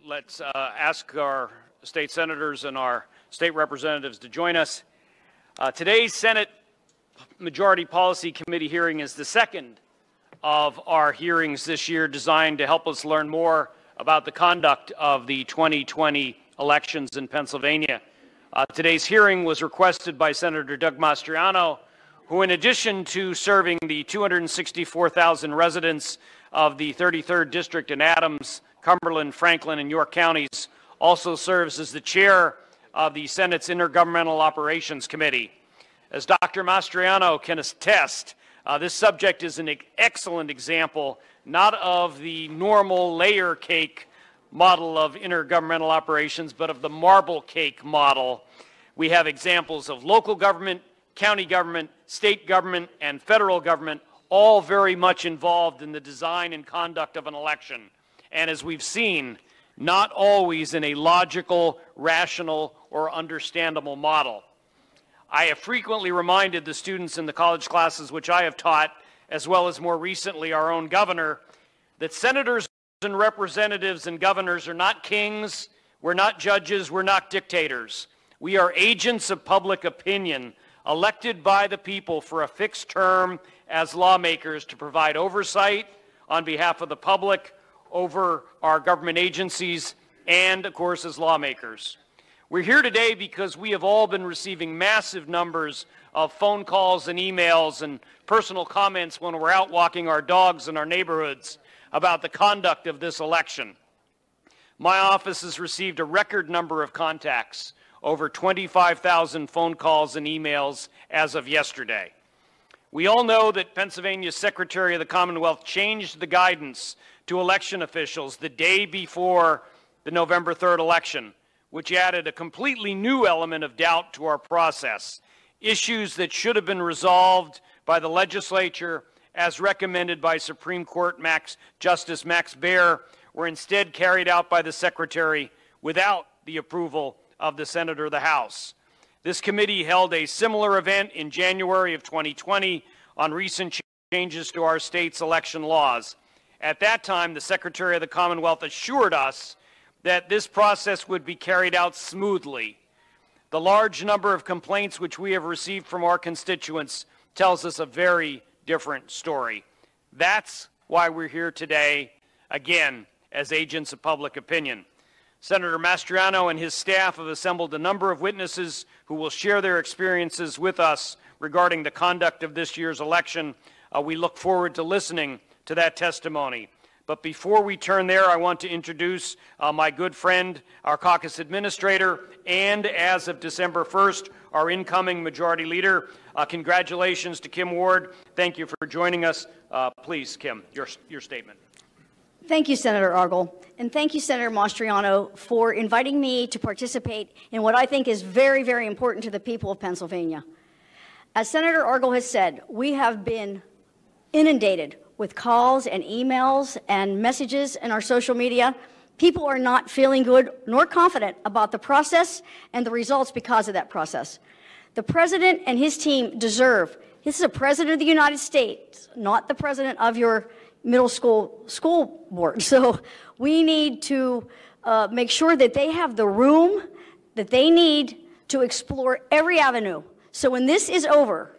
let's ask our state senators and our state representatives to join us. Today's Senate Majority Policy Committee hearing is the second of our hearings this year designed to help us learn more about the conduct of the 2020 elections in Pennsylvania. Today's hearing was requested by Senator Doug Mastriano, who, in addition to serving the 264,000 residents of the 33rd District in Adams, Cumberland, Franklin, and York counties, also serves as the chair of the Senate's Intergovernmental Operations Committee. As Dr. Mastriano can attest, this subject is an excellent example not of the normal layer cake model of intergovernmental operations, but of the marble cake model. We have examples of local government, county government, state government, and federal government, all very much involved in the design and conduct of an election. And as we've seen, not always in a logical, rational, or understandable model. I have frequently reminded the students in the college classes which I have taught, as well as more recently our own governor, that senators and representatives and governors are not kings, we're not judges, we're not dictators. We are agents of public opinion, elected by the people for a fixed term as lawmakers to provide oversight on behalf of the public over our government agencies and, of course, as lawmakers. We're here today because we have all been receiving massive numbers of phone calls and emails and personal comments when we're out walking our dogs in our neighborhoods about the conduct of this election. My office has received a record number of contacts, over 25,000 phone calls and emails as of yesterday. We all know that Pennsylvania's Secretary of the Commonwealth changed the guidance to election officials the day before the November 3rd election, which added a completely new element of doubt to our process. Issues that should have been resolved by the legislature as recommended by Supreme Court Justice Max Baer were instead carried out by the Secretary without the approval of the Senator of the House. This committee held a similar event in January of 2020 on recent changes to our state's election laws. At that time, the Secretary of the Commonwealth assured us that this process would be carried out smoothly. The large number of complaints which we have received from our constituents tells us a very different story. That's why we're here today, again, as agents of public opinion. Senator Mastriano and his staff have assembled a number of witnesses who will share their experiences with us regarding the conduct of this year's election. We look forward to listening to that testimony. But before we turn there, I want to introduce my good friend, our caucus administrator, and as of December 1st, our incoming majority leader. Congratulations to Kim Ward. Thank you for joining us. Please, Kim, your statement. Thank you, Senator Argyle, and thank you, Senator Mastriano, for inviting me to participate in what I think is very, very important to the people of Pennsylvania. As Senator Argyle has said, we have been inundated with calls and emails and messages in our social media. People are not feeling good nor confident about the process and the results because of that process. The president and his team deserve, this is a president of the United States, not the president of your middle school board. So we need to make sure that they have the room that they need to explore every avenue. So when this is over,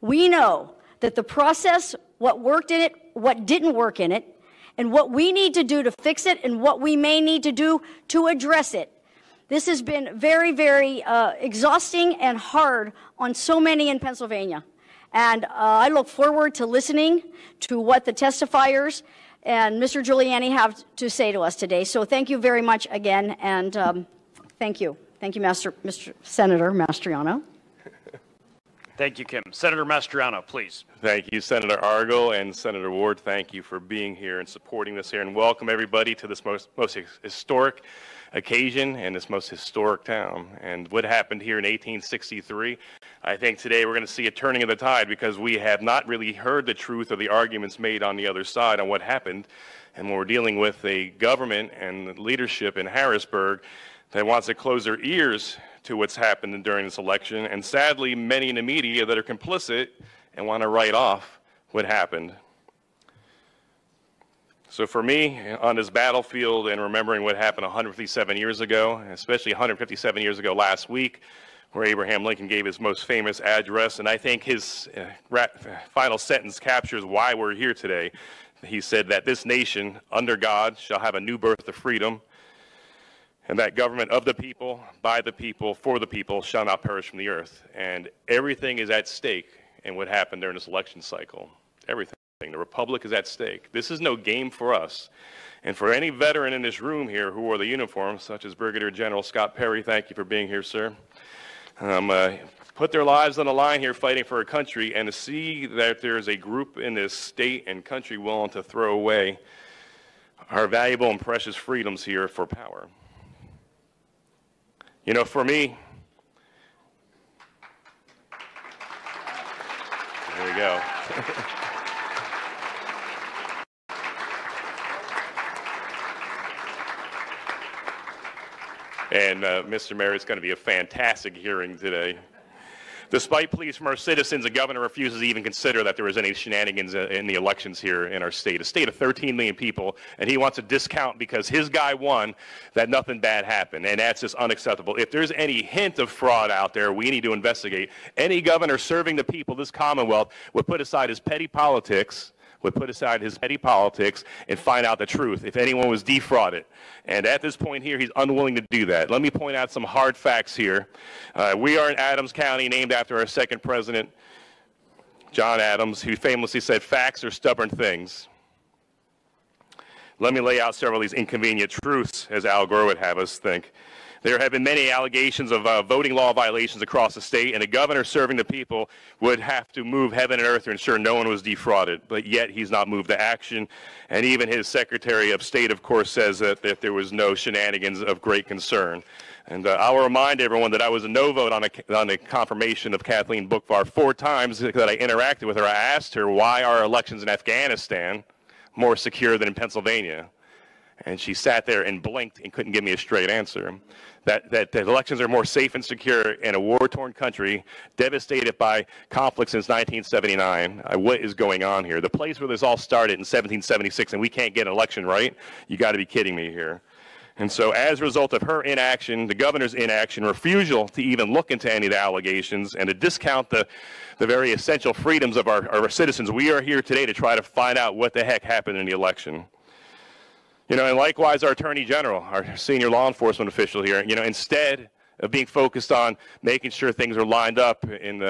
we know that the process, what worked in it, what didn't work in it, and what we need to do to fix it, and what we may need to do to address it. This has been very, very exhausting and hard on so many in Pennsylvania. And I look forward to listening to what the testifiers and Mr. Giuliani have to say to us today. So thank you very much again, and thank you. Thank you, Mr. Senator Mastriano. Thank you, Kim. Senator Mastriano, please. Thank you, Senator Argyle, and Senator Ward, thank you for being here and supporting this here, and welcome everybody to this most historic occasion and this most historic town. And what happened here in 1863, I think today we're going to see a turning of the tide, because we have not really heard the truth or the arguments made on the other side on what happened. And when we're dealing with a government and leadership in Harrisburg that wants to close their ears to what's happened during this election, and sadly many in the media that are complicit and want to write off what happened. So for me, on this battlefield and remembering what happened 157 years ago, especially 157 years ago last week, where Abraham Lincoln gave his most famous address, and I think his final sentence captures why we're here today. He said that this nation, under God, shall have a new birth of freedom, and that government of the people, by the people, for the people, shall not perish from the earth. And everything is at stake in what happened during this election cycle. Everything. The republic is at stake. This is no game for us. And for any veteran in this room here who wore the uniform, such as Brigadier General Scott Perry, thank you for being here, sir. Put their lives on the line here fighting for a country, and to see that there's a group in this state and country willing to throw away our valuable and precious freedoms here for power. You know, for me, there we go. And Mr. Mayor, it's going to be a fantastic hearing today. Despite pleas from our citizens, the governor refuses to even consider that there was any shenanigans in the elections here in our state, a state of 13 million people, and he wants to discount because his guy won that nothing bad happened, and that's just unacceptable. If there's any hint of fraud out there, we need to investigate. Any governor serving the people, this commonwealth, would put aside his petty politics, and find out the truth, if anyone was defrauded. And at this point here, he's unwilling to do that. Let me point out some hard facts here. We are in Adams County, named after our second president, John Adams, who famously said, "Facts are stubborn things." Let me lay out several of these inconvenient truths, as Al Gore would have us think. There have been many allegations of voting law violations across the state, and the governor serving the people would have to move heaven and earth to ensure no one was defrauded, but yet he's not moved to action. And even his Secretary of State, of course, says that there was no shenanigans of great concern. And I'll remind everyone that I was a no vote on the confirmation of Kathleen Bookvar 4 times that I interacted with her. I asked her, why are elections in Afghanistan more secure than in Pennsylvania? And she sat there and blinked and couldn't give me a straight answer. That the elections are more safe and secure in a war-torn country devastated by conflict since 1979. What is going on here? The place where this all started in 1776, and we can't get an election right? You got to be kidding me here. And so as a result of her inaction, the governor's inaction, refusal to even look into any of the allegations, and to discount the very essential freedoms of our citizens, we are here today to try to find out what the heck happened in the election. You know, and likewise, our Attorney General, our senior law enforcement official here, you know, instead of being focused on making sure things are lined up in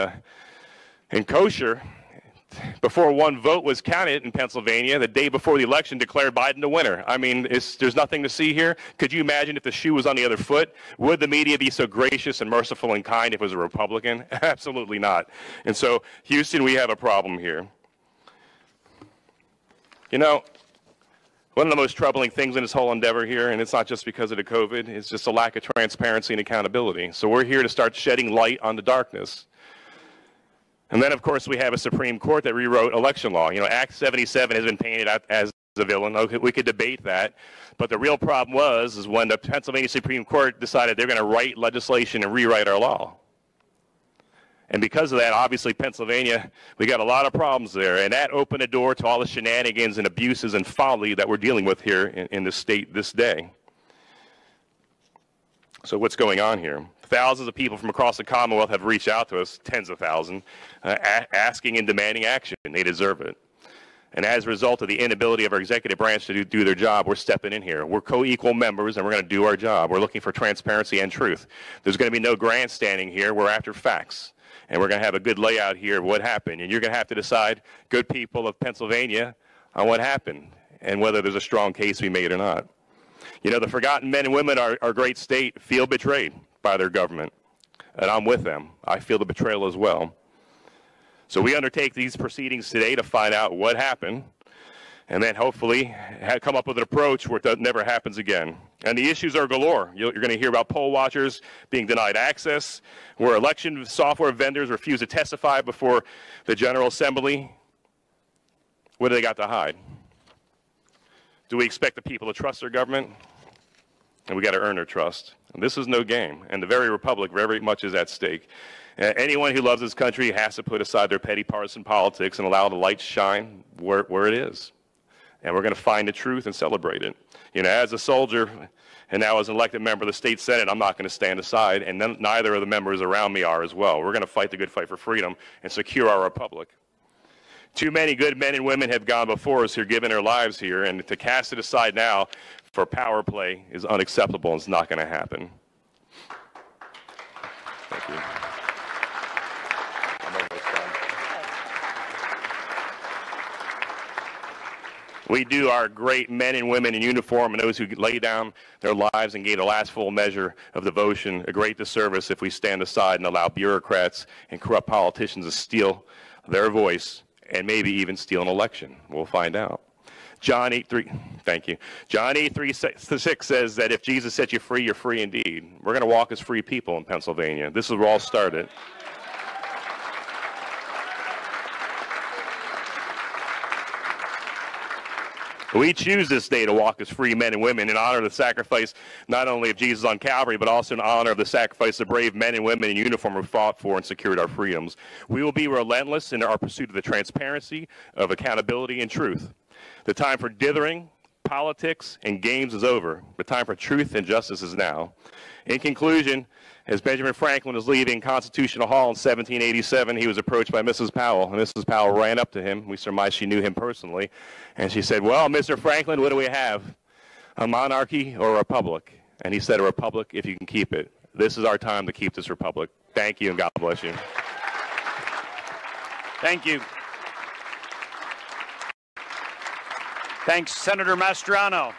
kosher, before one vote was counted in Pennsylvania, the day before the election declared Biden the winner. I mean, there's nothing to see here. Could you imagine if the shoe was on the other foot? Would the media be so gracious and merciful and kind if it was a Republican? Absolutely not. And so, Houston, we have a problem here. You know, one of the most troubling things in this whole endeavor here, and it's not just because of the COVID, it's just a lack of transparency and accountability. So we're here to start shedding light on the darkness. And then, of course, we have a Supreme Court that rewrote election law. You know, Act 77 has been painted out as a villain. Okay, we could debate that. But the real problem is when the Pennsylvania Supreme Court decided they're going to write legislation and rewrite our law. And because of that, obviously, Pennsylvania, we got a lot of problems there. And that opened the door to all the shenanigans and abuses and folly that we're dealing with here in this state this day. So what's going on here? Thousands of people from across the Commonwealth have reached out to us, tens of thousands, asking and demanding action. They deserve it. And as a result of the inability of our executive branch to do their job, we're stepping in here. We're co-equal members, and we're going to do our job. We're looking for transparency and truth. There's going to be no grandstanding here. We're after facts. And we're going to have a good layout here of what happened. And you're going to have to decide, good people of Pennsylvania, on what happened and whether there's a strong case to be made or not. You know, the forgotten men and women of our great state feel betrayed by their government. And I'm with them. I feel the betrayal as well. So we undertake these proceedings today to find out what happened, and then hopefully come up with an approach where it never happens again. And the issues are galore. You're going to hear about poll watchers being denied access, where election software vendors refuse to testify before the General Assembly. What do they got to hide? Do we expect the people to trust their government? And we got to earn their trust. And this is no game, and the very republic very much is at stake. Anyone who loves this country has to put aside their petty partisan politics and allow the light to shine where it is. and we're going to find the truth and celebrate it. You know, as a soldier and now as an elected member of the state Senate, I'm not going to stand aside, and then neither of the members around me are as well. We're going to fight the good fight for freedom and secure our republic. Too many good men and women have gone before us who are giving their lives here, and to cast it aside now for power play is unacceptable and it's not going to happen. Thank you. I'm almost done. We do our great men and women in uniform and those who lay down their lives and gave the last full measure of devotion a great disservice if we stand aside and allow bureaucrats and corrupt politicians to steal their voice and maybe even steal an election. We'll find out. John 8:3, thank you. John 8:3-6 says that if Jesus set you free, you're free indeed. We're going to walk as free people in Pennsylvania. This is where it all started. We choose this day to walk as free men and women in honor of the sacrifice not only of Jesus on Calvary, but also in honor of the sacrifice of brave men and women in uniform who fought for and secured our freedoms. We will be relentless in our pursuit of the transparency, of accountability, and truth. The time for dithering, politics, and games is over. The time for truth and justice is now. In conclusion, as Benjamin Franklin was leaving Constitutional Hall in 1787, he was approached by Mrs. Powell, and Mrs. Powell ran up to him. We surmise she knew him personally, and she said, "Well, Mr. Franklin, what do we have, a monarchy or a republic?" And he said, "A republic if you can keep it." This is our time to keep this republic. Thank you, and God bless you. Thank you. Thanks, Senator Mastriano.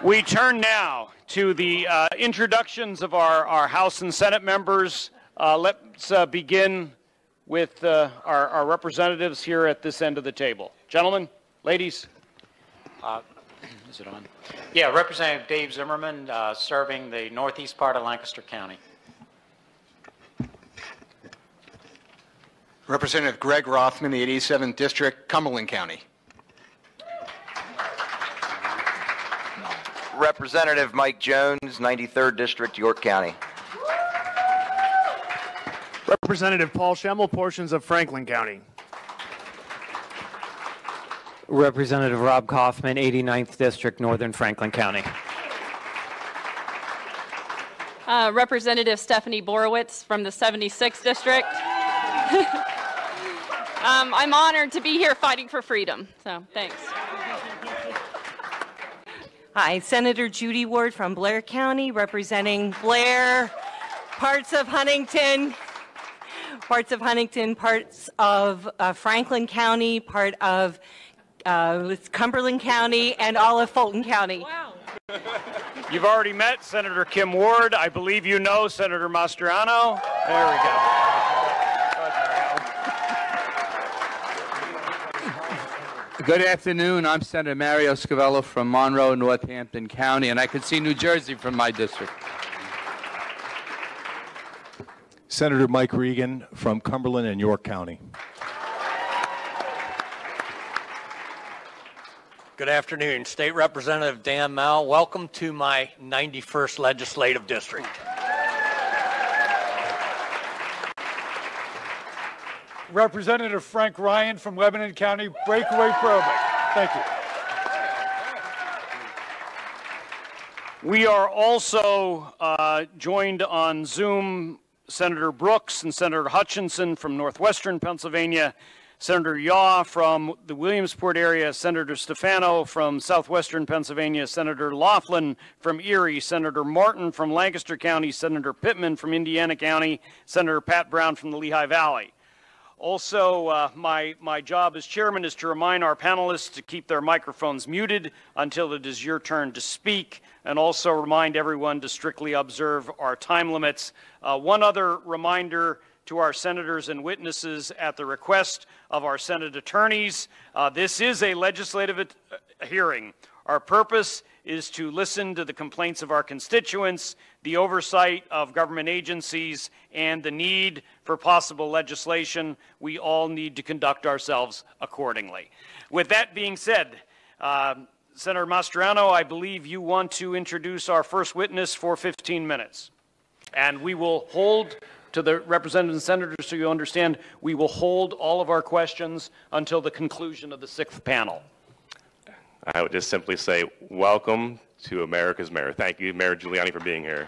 We turn now to the introductions of our House and Senate members. Let's begin with our representatives here at this end of the table. Gentlemen, ladies. Is it on? Yeah, Representative Dave Zimmerman, serving the northeast part of Lancaster County. Representative Greg Rothman, the 87th District, Cumberland County. Representative Mike Jones, 93rd District, York County. Representative Paul Schemmel, portions of Franklin County. Representative Rob Kaufman, 89th District, Northern Franklin County. Representative Stephanie Borowitz from the 76th District. I'm honored to be here fighting for freedom, so thanks. Hi, Senator Judy Ward from Blair County, representing Blair, parts of Huntington, parts of Franklin County, part of Cumberland County, and all of Fulton County. Wow. You've already met Senator Kim Ward. I believe you know Senator Mastriano. There we go. Good afternoon. I'm Senator Mario Scavello from Monroe, Northampton County, and I can see New Jersey from my district. Senator Mike Regan from Cumberland and York County. Good afternoon. State Representative Dan Mell. Welcome to my 91st Legislative District. Representative Frank Ryan from Lebanon County, Breakaway Probate. Thank you. We are also joined on Zoom Senator Brooks and Senator Hutchinson from northwestern Pennsylvania, Senator Yaw from the Williamsport area, Senator Stefano from southwestern Pennsylvania, Senator Laughlin from Erie, Senator Martin from Lancaster County, Senator Pittman from Indiana County, Senator Pat Brown from the Lehigh Valley. Also, my job as chairman is to remind our panelists to keep their microphones muted until it is your turn to speak, and also remind everyone to strictly observe our time limits. One other reminder to our senators and witnesses at the request of our Senate attorneys, this is a legislative hearing. Our purpose is to listen to the complaints of our constituents, the oversight of government agencies, and the need for possible legislation. We all need to conduct ourselves accordingly. With that being said, Senator Mastriano, I believe you want to introduce our first witness for 15 minutes. And we will hold, to the representatives and senators so you understand, we will hold all of our questions until the conclusion of the 6th panel. I would just simply say, welcome to America's Mayor. Thank you, Mayor Giuliani, for being here.